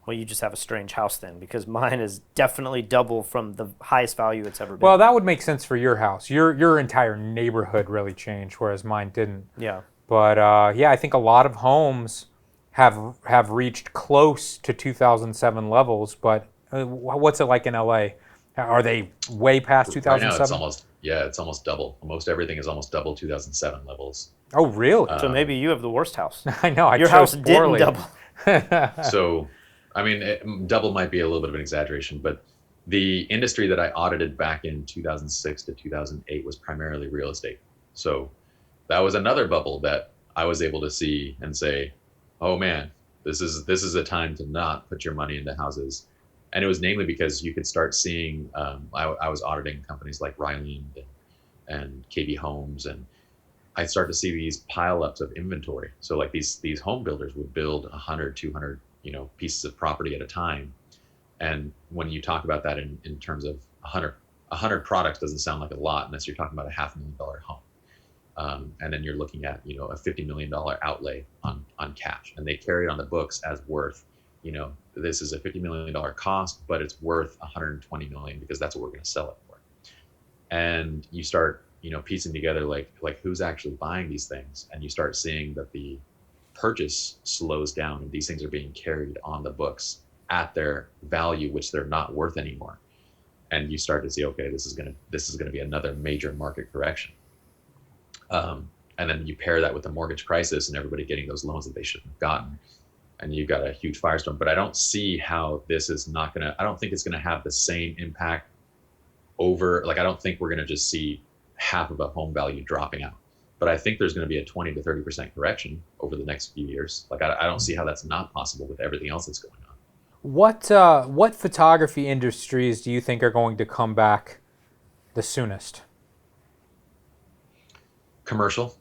Well, you just have a strange house then, because mine is definitely double from the highest value it's ever been. Well, that would make sense for your house. Your entire neighborhood really changed, whereas mine didn't. Yeah. But I think a lot of homes have reached close to 2007 levels. But what's it like in LA? Are they way past 2007? Right now, it's almost double. Almost everything is almost double 2007 levels. Oh, really? So maybe you have the worst house. I know. Your house didn't double. So, I mean, double might be a little bit of an exaggeration, but the industry that I audited back in 2006 to 2008 was primarily real estate. So that was another bubble that I was able to see and say, oh man, this is a time to not put your money into houses. And it was namely because you could start seeing, I was auditing companies like Ryland and KB Homes, and I start to see these pileups of inventory. So like these home builders would build 100, 200, pieces of property at a time. And when you talk about that in terms of 100 products doesn't sound like a lot unless you're talking about a $500,000 home. And then you're looking at, a $50 million outlay on cash, and they carry it on the books as worth, this is a $50 million cost, but it's worth 120 million because that's what we're going to sell it for. And you start, piecing together like who's actually buying these things, and you start seeing that the purchase slows down and these things are being carried on the books at their value, which they're not worth anymore. And you start to see, okay, this is gonna be another major market correction. And then you pair that with the mortgage crisis and everybody getting those loans that they shouldn't have gotten, and you've got a huge firestorm. But I don't see how this is not gonna. I don't think it's gonna have the same impact over. Like, I don't think we're gonna just see half of a home value dropping out. But I think there's going to be a 20 to 30% correction over the next few years. Like, I don't see how that's not possible with everything else that's going on. What photography industries do you think are going to come back the soonest? Commercial,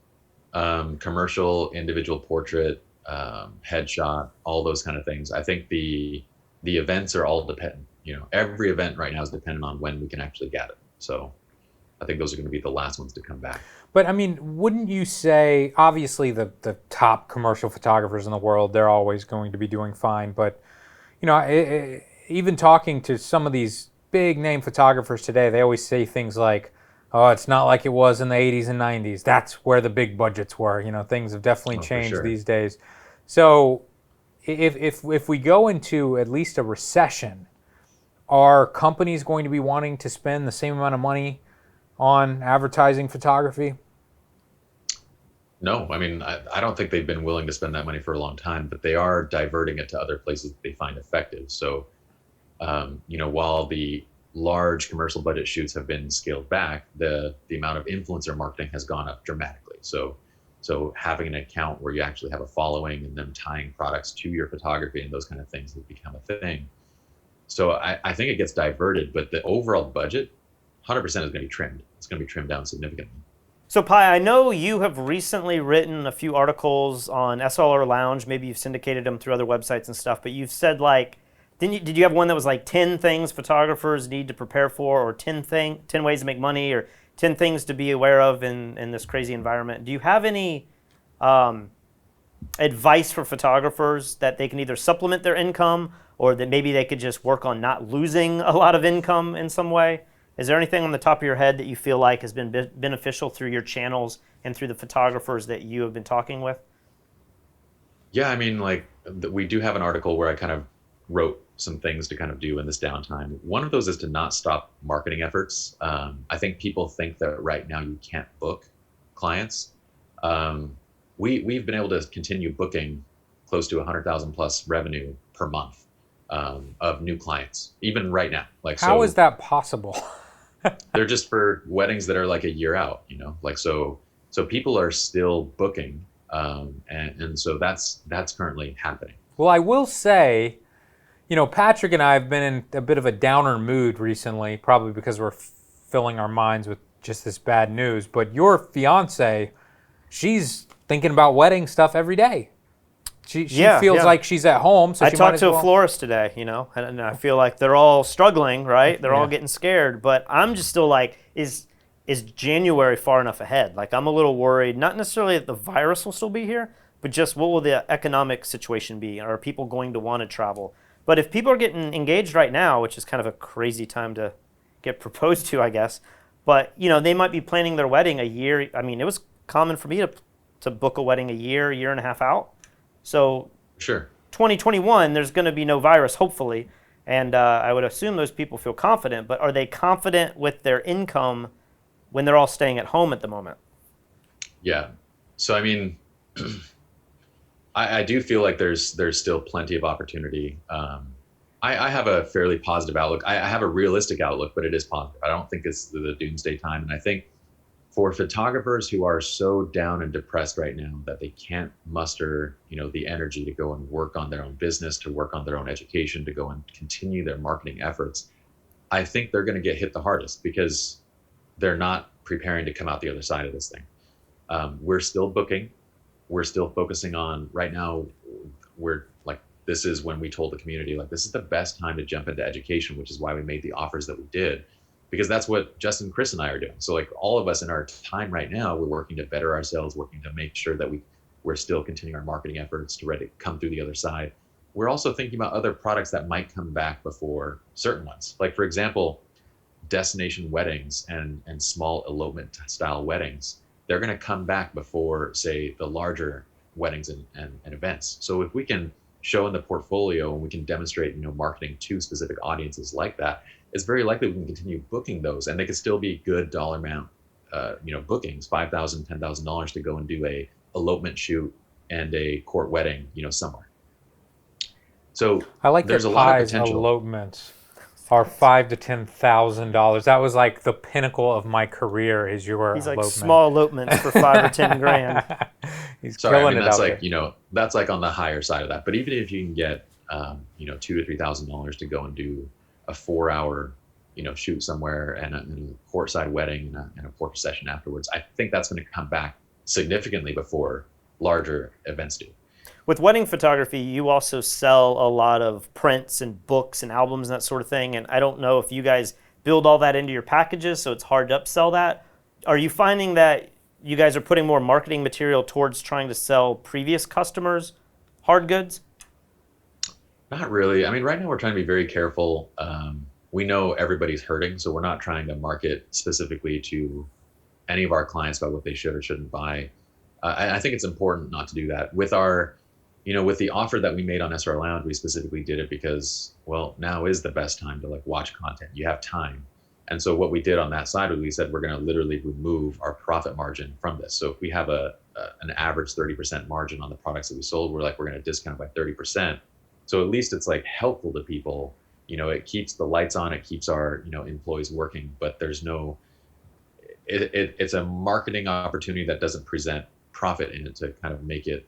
individual portrait, headshot, all those kind of things. I think the events are all dependent. Every event right now is dependent on when we can actually get it. So I think those are going to be the last ones to come back. But I mean, wouldn't you say, obviously the top commercial photographers in the world, they're always going to be doing fine. But, even talking to some of these big name photographers today, they always say things like, oh, it's not like it was in the 80s and 90s. That's where the big budgets were. Things have definitely changed these days. So if we go into at least a recession, are companies going to be wanting to spend the same amount of money on advertising photography? No, I mean, I don't think they've been willing to spend that money for a long time, but they are diverting it to other places that they find effective. So, while the large commercial budget shoots have been scaled back, the amount of influencer marketing has gone up dramatically. So having an account where you actually have a following and them tying products to your photography and those kind of things has become a thing. So I think it gets diverted, but the overall budget, 100% is going to be trimmed. It's going to be trimmed down significantly. So, Pi, I know you have recently written a few articles on SLR Lounge. Maybe you've syndicated them through other websites and stuff, but you've said, did you have one that was like 10 things photographers need to prepare for, or 10 ways to make money, or 10 things to be aware of in this crazy environment? Do you have any advice for photographers that they can either supplement their income, or that maybe they could just work on not losing a lot of income in some way? Is there anything on the top of your head that you feel like has been beneficial through your channels and through the photographers that you have been talking with? Yeah, I mean, we do have an article where I kind of wrote some things to kind of do in this downtime. One of those is to not stop marketing efforts. I think people think that right now you can't book clients. We've been able to continue booking close to 100,000 plus revenue per month of new clients, even right now. How is that possible? They're just for weddings that are like a year out, so people are still booking, and so that's currently happening. Well, I will say, Patrick and I have been in a bit of a downer mood recently, probably because we're filling our minds with just this bad news. But your fiance, she's thinking about wedding stuff every day. She feels like she's at home. So I talked to a florist today, and I feel like they're all struggling, right? They're all getting scared. But I'm just still like, is January far enough ahead? Like, I'm a little worried, not necessarily that the virus will still be here, but just what will the economic situation be? Are people going to want to travel? But if people are getting engaged right now, which is kind of a crazy time to get proposed to, I guess, but, they might be planning their wedding a year. I mean, it was common for me to book a wedding a year and a half out. So sure, 2021, there's going to be no virus, hopefully, and I would assume those people feel confident. But are they confident with their income when they're all staying at home at the moment? Yeah. So I mean, I do feel like there's still plenty of opportunity. I have a fairly positive outlook. I have a realistic outlook, but it is positive. I don't think it's the doomsday time, and I think for photographers who are so down and depressed right now that they can't muster, the energy to go and work on their own business, to work on their own education, to go and continue their marketing efforts, I think they're going to get hit the hardest because they're not preparing to come out the other side of this thing. We're still booking. We're still focusing on right now. We're like, this is when we told the community, like, this is the best time to jump into education, which is why we made the offers that we did, because that's what Justin, Chris, and I are doing. So like all of us in our time right now, we're working to better ourselves, working to make sure that we're still continuing our marketing efforts to ready to come through the other side. We're also thinking about other products that might come back before certain ones. Like, for example, destination weddings and small elopement style weddings. They're going to come back before, say, the larger weddings and events. So if we can show in the portfolio and we can demonstrate, marketing to specific audiences like that, it's very likely we can continue booking those, and they could still be good dollar amount, bookings, $5,000, $10,000 to go and do a elopement shoot and a court wedding, somewhere. So I like there's that a lot of Pi's potential. Elopements are $5,000 to $10,000. That was like the pinnacle of my career. Is your He's like elopement. small elopements for 5 or 10 grand. He's Sorry, killing it that's out like, there. that's like on the higher side of that. But even if you can get, $2,000 to $3,000 to go and do a 4-hour, shoot somewhere and a courtside wedding and a court procession afterwards, I think that's going to come back significantly before larger events do. With wedding photography, you also sell a lot of prints and books and albums and that sort of thing. And I don't know if you guys build all that into your packages, so it's hard to upsell that. Are you finding that you guys are putting more marketing material towards trying to sell previous customers hard goods? Not really. I mean, right now we're trying to be very careful. We know everybody's hurting, so we're not trying to market specifically to any of our clients about what they should or shouldn't buy. I think it's important not to do that. With our, with the offer that we made on SR Lounge, we specifically did it because, well, now is the best time to watch content. You have time. And so what we did on that side was we said we're going to literally remove our profit margin from this. So if we have an average 30% margin on the products that we sold, we're going to discount by 30%. So at least it's helpful to people. It keeps the lights on, it keeps our, employees working, but there's no, it's a marketing opportunity that doesn't present profit in it to kind of make it,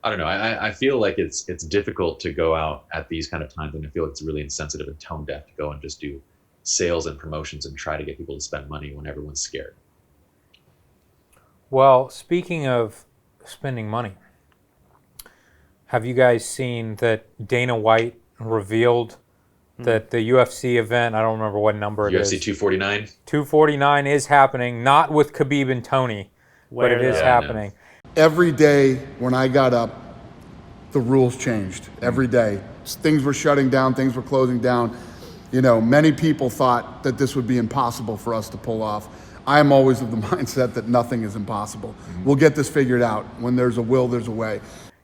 I don't know. I feel like it's difficult to go out at these kind of times, and I feel like it's really insensitive and tone deaf to go and just do sales and promotions and try to get people to spend money when everyone's scared. Well, speaking of spending money, have you guys seen that Dana White revealed that the UFC event, I don't remember what number it is. UFC 249? 249 is happening, not with Khabib and Tony, but it is happening. Every day when I got up, the rules changed. Every day. Things were shutting down, things were closing down. Many people thought that this would be impossible for us to pull off. I am always of the mindset that nothing is impossible. We'll get this figured out. When there's a will, there's a way.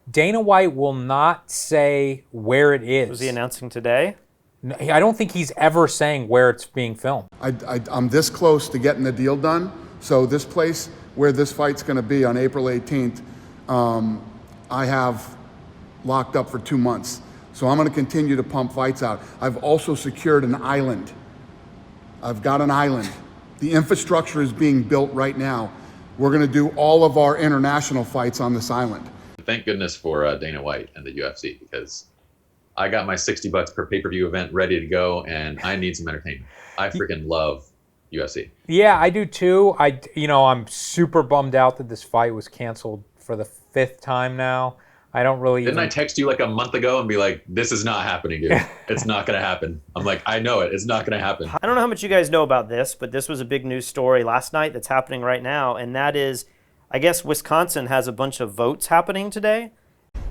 Dana White will not say where it is. Was he announcing today? I don't think he's ever saying where it's being filmed. I'm this close to getting the deal done. So this place where this fight's going to be on April 18th, I have locked up for 2 months. So I'm going to continue to pump fights out. I've also secured an island. I've got an island. The infrastructure is being built right now. We're going to do all of our international fights on this island. Thank goodness for Dana White and the UFC, because I got my $60 per pay-per-view event ready to go, and I need some entertainment. I freaking love UFC. Yeah, I do too. I'm super bummed out that this fight was canceled for the 5th time now. I don't really. Didn't I text you a month ago and be like, "This is not happening, dude. It's not going to happen." I'm like, I know it. It's not going to happen. I don't know how much you guys know about this, but this was a big news story last night that's happening right now, and that is, I guess Wisconsin has a bunch of votes happening today.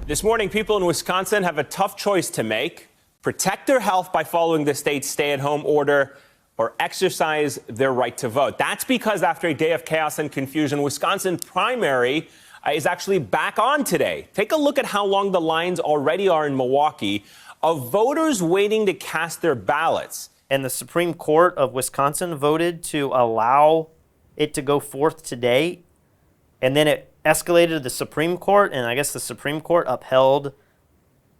This morning, people in Wisconsin have a tough choice to make: protect their health by following the state's stay-at-home order, or exercise their right to vote. That's because after a day of chaos and confusion, Wisconsin primary is actually back on today. Take a look at how long the lines already are in Milwaukee of voters waiting to cast their ballots. And the Supreme Court of Wisconsin voted to allow it to go forth today. And then it escalated to the Supreme Court, and I guess the Supreme Court upheld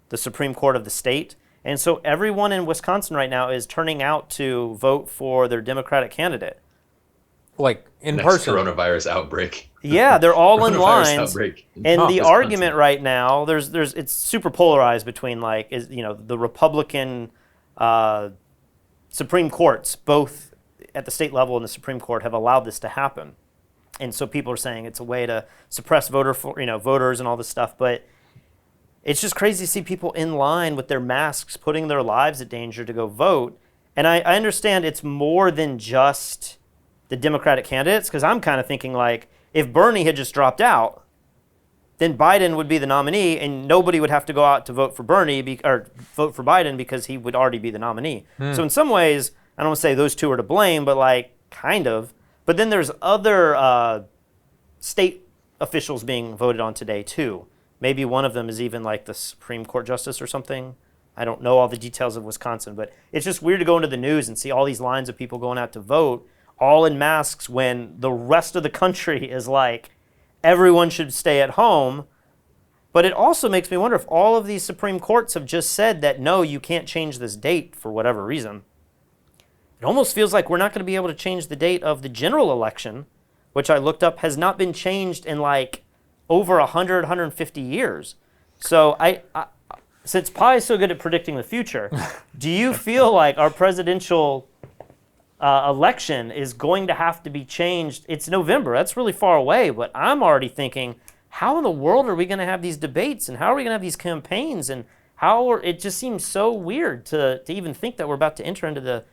the Supreme Court of the state. And so everyone in Wisconsin right now is turning out to vote for their Democratic candidate. like in Next person. coronavirus outbreak. Yeah, they're all in Coronavirus lines. outbreak in And the Wisconsin. argument right now, it's super polarized between the Republican Supreme Courts, both at the state level and the Supreme Court, have allowed this to happen. And so people are saying it's a way to suppress voters and all this stuff. But it's just crazy to see people in line with their masks, putting their lives at danger to go vote. And I understand it's more than just the Democratic candidates, because I'm kind of thinking like, if Bernie had just dropped out, then Biden would be the nominee, and nobody would have to go out to vote for or vote for Biden because he would already be the nominee. So in some ways, I don't want to say those two are to blame, but like kind of. But then there's other state officials being voted on today too. Maybe one of them is even like the Supreme Court justice or something. I don't know all the details of Wisconsin, but it's just weird to go into the news and see all these lines of people going out to vote, all in masks, when the rest of the country is like, everyone should stay at home. But it also makes me wonder if all of these Supreme Courts have just said that, no, you can't change this date for whatever reason. It almost feels like we're not going to be able to change the date of the general election, which I looked up has not been changed in like over 100, 150 years. So since Pi is so good at predicting the future, do you feel like our presidential election is going to have to be changed? It's November. That's really far away, but I'm already thinking, how in the world are we going to have these debates, and how are we going to have these campaigns, and it just seems so weird to even think that we're about to enter into the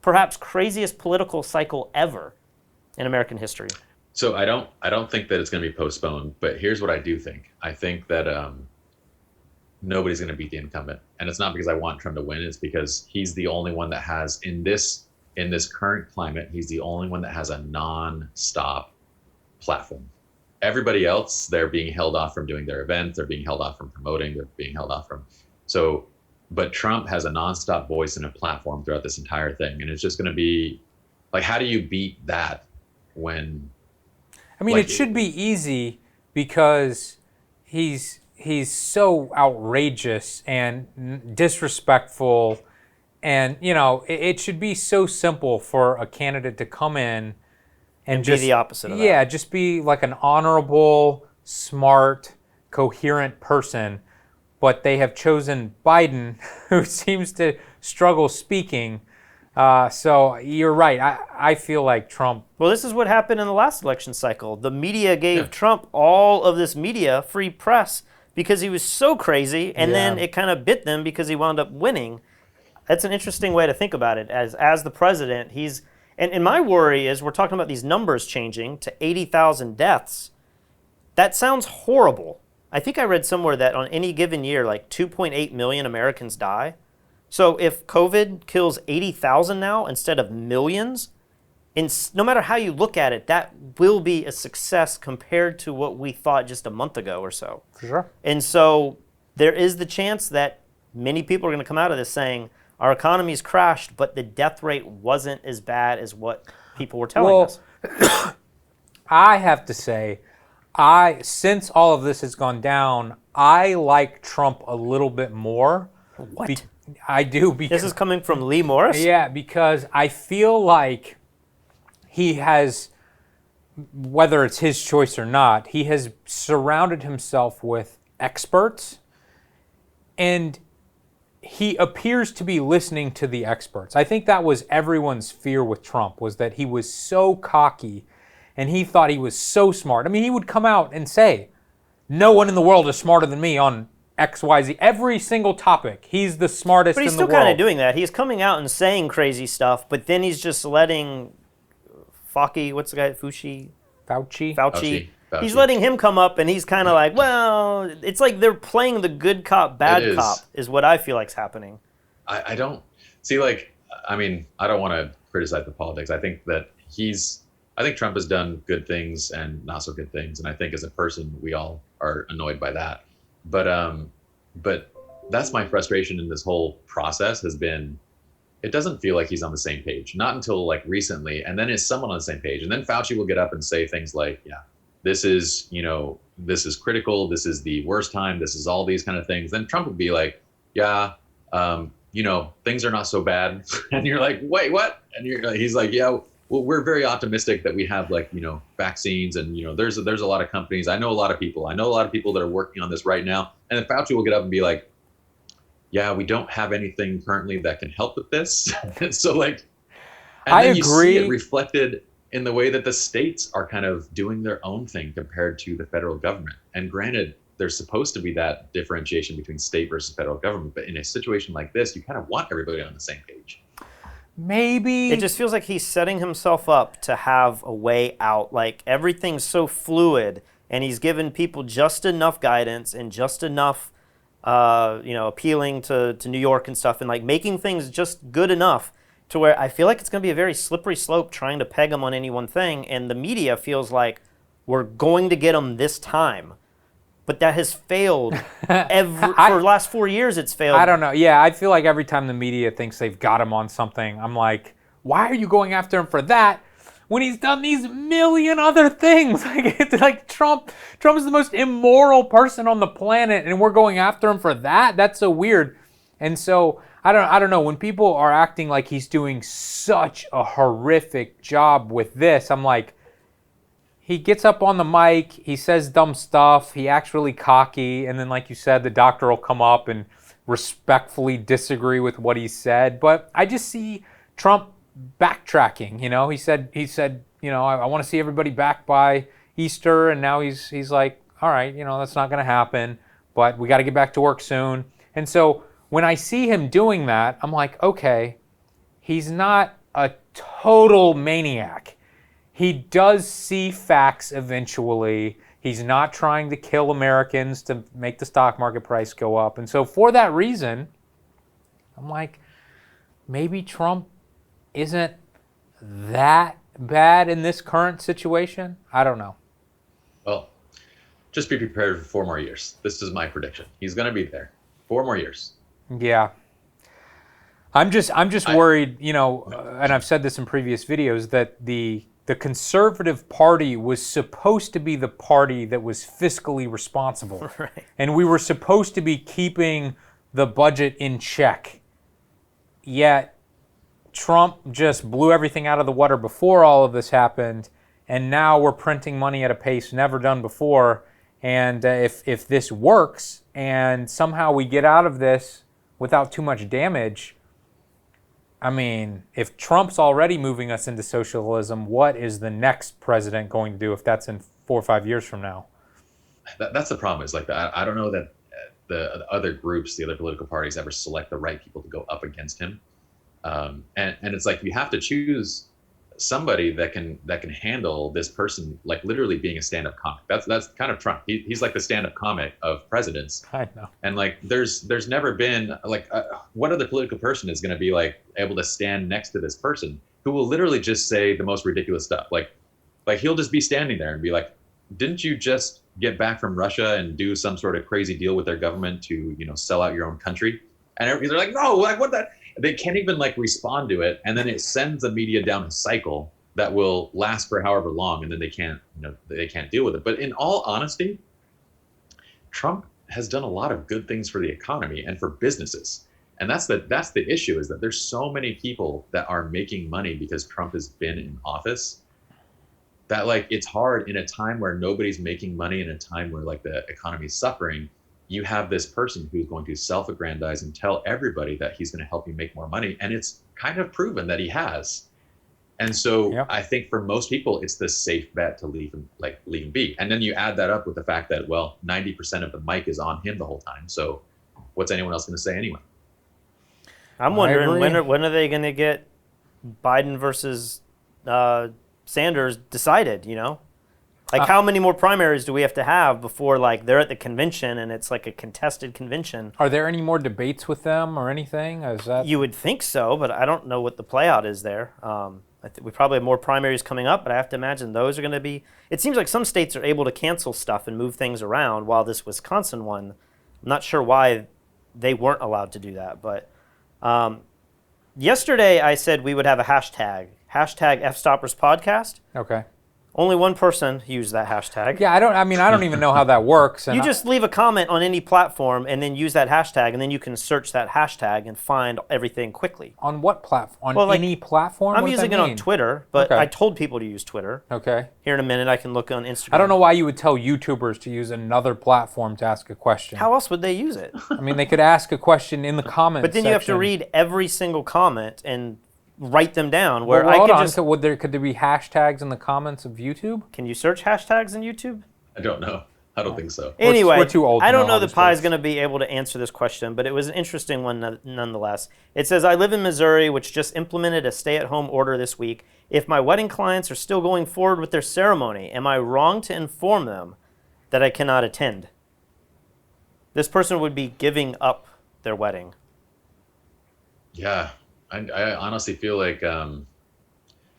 perhaps craziest political cycle ever in American history. So I don't think that it's going to be postponed, but here's what I do think. I think that nobody's going to beat the incumbent, and it's not because I want Trump to win. It's because he's the only one that has in this current climate, he's the only one that has a non-stop platform. Everybody else, they're being held off from doing their events, they're being held off from promoting, they're being held off from. But Trump has a non-stop voice and a platform throughout this entire thing, and it's just going to be like, how do you beat that when? I mean, it should be easy because he's so outrageous and disrespectful. And, it should be so simple for a candidate to come in and just be the opposite of that. Yeah, just be like an honorable, smart, coherent person. But they have chosen Biden, who seems to struggle speaking. So you're right. I feel like Trump. Well, this is what happened in the last election cycle. The media gave Trump all of this free press, because he was so crazy, and then it kind of bit them because he wound up winning. That's an interesting way to think about it. As the president, and my worry is we're talking about these numbers changing to 80,000 deaths. That sounds horrible. I think I read somewhere that on any given year, like 2.8 million Americans die. So if COVID kills 80,000 now instead of millions, no matter how you look at it, that will be a success compared to what we thought just a month ago or so. For sure. And so there is the chance that many people are going to come out of this saying, our economy's crashed, but the death rate wasn't as bad as what people were telling us. I have to say, since all of this has gone down, I like Trump a little bit more. What? I do. Because, this is coming from Lee Morris? Yeah, because I feel like he has, whether it's his choice or not, he has surrounded himself with experts, and he appears to be listening to the experts. I think that was everyone's fear with Trump, was that he was so cocky and he thought he was so smart. I mean, he would come out and say, no one in the world is smarter than me on X, Y, Z. Every single topic, he's the smartest in the world. But he's still kind of doing that. He's coming out and saying crazy stuff, but then he's just letting Fauci, what's the guy, Fauci. He's letting him come up, and he's kind of like, well, it's like they're playing the good cop, bad cop, is what I feel like's happening. I don't see, I don't want to criticize the politics. I think Trump has done good things and not so good things, and I think as a person, we all are annoyed by that. But that's my frustration in this whole process has been, it doesn't feel like he's on the same page, not until recently, and then is someone on the same page, and then Fauci will get up and say things like, yeah, this is critical, this is the worst time, this is all these kind of things. Then Trump would be like, yeah, things are not so bad. And you're like, wait, what? And he's like, yeah, well, we're very optimistic that we have like, vaccines and, there's a lot of companies. I know a lot of people that are working on this right now. And then Fauci will get up and be like, yeah, we don't have anything currently that can help with this. So like, and I then you see it agree. reflected in the way that the states are kind of doing their own thing compared to the federal government. And granted, there's supposed to be that differentiation between state versus federal government. But in a situation like this, you kind of want everybody on the same page. Maybe It just feels like he's setting himself up to have a way out. Like everything's so fluid, and he's given people just enough guidance and just enough, appealing to New York and stuff, and like making things just good enough to where I feel like it's going to be a very slippery slope trying to peg him on any one thing. And the media feels like we're going to get him this time. But that has failed for the last 4 years. It's failed. I don't know. Yeah, I feel like every time the media thinks they've got him on something, I'm like, why are you going after him for that when he's done these million other things? Like, it's like Trump is the most immoral person on the planet, and we're going after him for that? That's so weird. And so I don't know. When people are acting like he's doing such a horrific job with this, I'm like, he gets up on the mic, he says dumb stuff, he acts really cocky, and then like you said, the doctor will come up and respectfully disagree with what he said. But I just see Trump backtracking. He said, I want to see everybody back by Easter, and now he's like, all right, that's not going to happen, but we got to get back to work soon. And so when I see him doing that, I'm like, okay, he's not a total maniac. He does see facts eventually. He's not trying to kill Americans to make the stock market price go up. And so for that reason, I'm like, maybe Trump isn't that bad in this current situation. I don't know. Well, just be prepared for 4 more years. This is my prediction. He's going to be there 4 more years. Yeah. I'm just worried, and I've said this in previous videos, that the Conservative Party was supposed to be the party that was fiscally responsible. Right. And we were supposed to be keeping the budget in check. Yet Trump just blew everything out of the water before all of this happened, and now we're printing money at a pace never done before. And if this works and somehow we get out of this without too much damage, I mean, if Trump's already moving us into socialism, what is the next president going to do if that's in 4 or 5 years from now? That's the problem. Is like I don't know that the other groups, the other political parties, ever select the right people to go up against him. And it's like you have to choose somebody that can handle this person, like literally being a stand-up comic. That's kind of Trump. He's like the stand-up comic of presidents. I know. And like there's never been like what other political person is going to be like able to stand next to this person who will literally just say the most ridiculous stuff. Like he'll just be standing there and be like, didn't you just get back from Russia and do some sort of crazy deal with their government to sell out your own country? And they're like, no, like what that. They can't even like respond to it, and then it sends the media down a cycle that will last for however long, and then they can't deal with it. But in all honesty, Trump has done a lot of good things for the economy and for businesses, and that's the issue, is that there's so many people that are making money because Trump has been in office, that like it's hard in a time where nobody's making money, in a time where like the economy is suffering. You have this person who's going to self-aggrandize and tell everybody that he's going to help you make more money. And it's kind of proven that he has. And so Yep. I think for most people, it's the safe bet to leave him be. And then you add that up with the fact that, well, 90% of the mic is on him the whole time. So what's anyone else going to say anyway? I'm wondering agree. when are they going to get Biden versus Sanders decided, Like how many more primaries do we have to have before like they're at the convention and it's like a contested convention? Are there any more debates with them or anything? Is that You would think so, but I don't know what the playout is there. I think we probably have more primaries coming up, but I have to imagine those are going to be. It seems like some states are able to cancel stuff and move things around, while this Wisconsin one, I'm not sure why they weren't allowed to do that. But yesterday I said we would have a hashtag Fstoppers podcast. okay? Only one person used that hashtag. Yeah, I don't even know how that works. And You just leave a comment on any platform and then use that hashtag, and then you can search that hashtag and find everything quickly. On what platform? On Well, like, any platform? I'm What does using that it on mean? Twitter, but Okay. I told people to use Twitter. Okay. Here in a minute, I can look on Instagram. I don't know why you would tell YouTubers to use another platform to ask a question. How else would they use it? I mean, they could ask a question in the comments But then you have to section. read every single comment and write them down. Where Well, I hold could on. just. So could there be hashtags in the comments of YouTube? Can you search hashtags in YouTube? I don't know. I don't think so. Anyway, we're too old to I don't know how know that this Pi is works. going to be able to answer this question, but it was an interesting one nonetheless. It says, I live in Missouri, which just implemented a stay-at-home order this week. If my wedding clients are still going forward with their ceremony, am I wrong to inform them that I cannot attend? This person would be giving up their wedding. Yeah, I honestly feel like the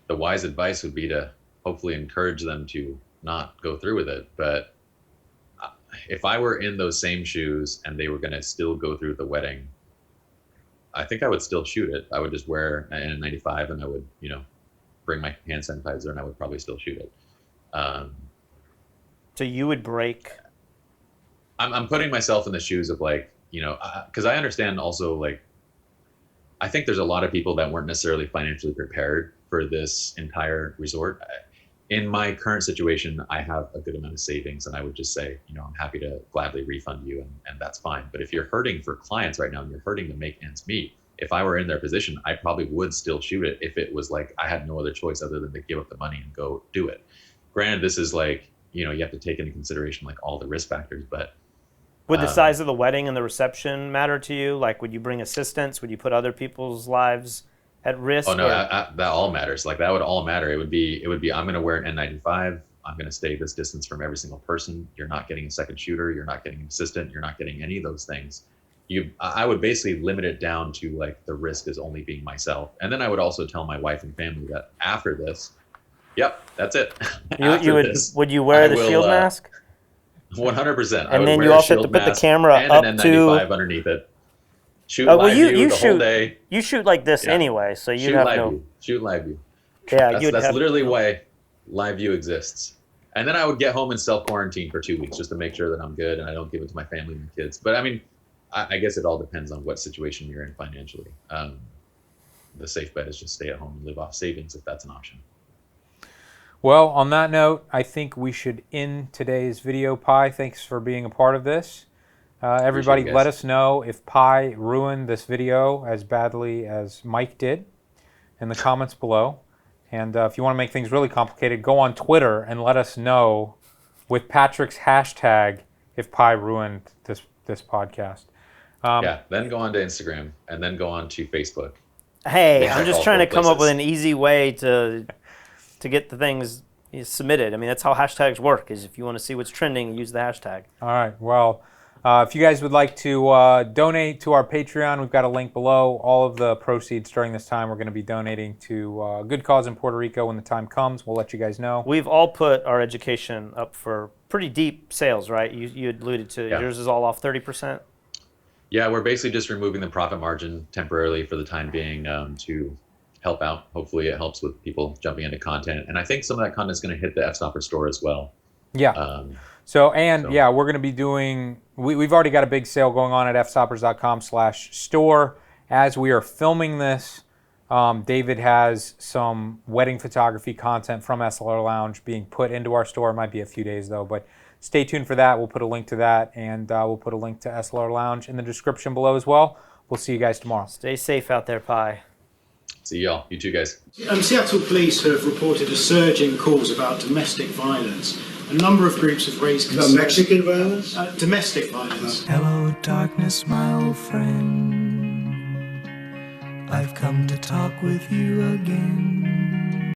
wise advice would be to hopefully encourage them to not go through with it. But if I were in those same shoes and they were going to still go through with the wedding, I think I would still shoot it. I would just wear an N95 and I would, bring my hand sanitizer and I would probably still shoot it. So you would break. I'm putting myself in the shoes of because I understand also I think there's a lot of people that weren't necessarily financially prepared for this entire resort. In my current situation, I have a good amount of savings and I would just say, I'm happy to gladly refund you and that's fine. But if you're hurting for clients right now and you're hurting to make ends meet, if I were in their position, I probably would still shoot it if it was like I had no other choice other than to give up the money and go do it. Granted, this is you have to take into consideration all the risk factors, but Would the size of the wedding and the reception matter to you? Like, would you bring assistants? Would you put other people's lives at risk? Oh no, that all matters. That would all matter. It would be. I'm going to wear an N95. I'm going to stay this distance from every single person. You're not getting a second shooter. You're not getting an assistant. You're not getting any of those things. I would basically limit it down to the risk is only being myself. And then I would also tell my wife and family that after this, yep, that's it. Would you wear the shield mask? 100%. And then you also have to put the camera and up an to N95 underneath it. Shoot live view the whole day. You shoot like this anyway, so you have no. Shoot live view. Yeah, that's literally why live view exists. And then I would get home and self-quarantine for 2 weeks just to make sure that I'm good and I don't give it to my family and kids. But I mean, I guess it all depends on what situation you're in financially. The safe bet is just stay at home and live off savings if that's an option. Well, on that note, I think we should end today's video. Pi, thanks for being a part of this. Everybody, let us know if Pi ruined this video as badly as Mike did in the comments below. And if you want to make things really complicated, go on Twitter and let us know with Patrick's hashtag if Pi ruined this podcast. Then go on to Instagram and then go on to Facebook. Hey, I'm just trying to come up with an easy way to get the things submitted. I mean, that's how hashtags work, is if you want to see what's trending, use the hashtag. All right. Well, if you guys would like to donate to our Patreon, we've got a link below. All of the proceeds during this time we're going to be donating to a good cause in Puerto Rico when the time comes. We'll let you guys know. We've all put our education up for pretty deep sales, right? You alluded to yours is all off 30%? Yeah, we're basically just removing the profit margin temporarily for the time being to help out. Hopefully it helps with people jumping into content. And I think some of that content is going to hit the Fstoppers store as well. Yeah. We're going to be doing, we've already got a big sale going on at fstoppers.com/store. As we are filming this, David has some wedding photography content from SLR Lounge being put into our store. It might be a few days though, but stay tuned for that. We'll put a link to that, and we'll put a link to SLR Lounge in the description below as well. We'll see you guys tomorrow. Stay safe out there, Pi. See y'all. You too, guys. Seattle police have reported a surge in calls about domestic violence. A number of groups have raised concerns. Mexican violence? Domestic violence. Hello, darkness, my old friend. I've come to talk with you again.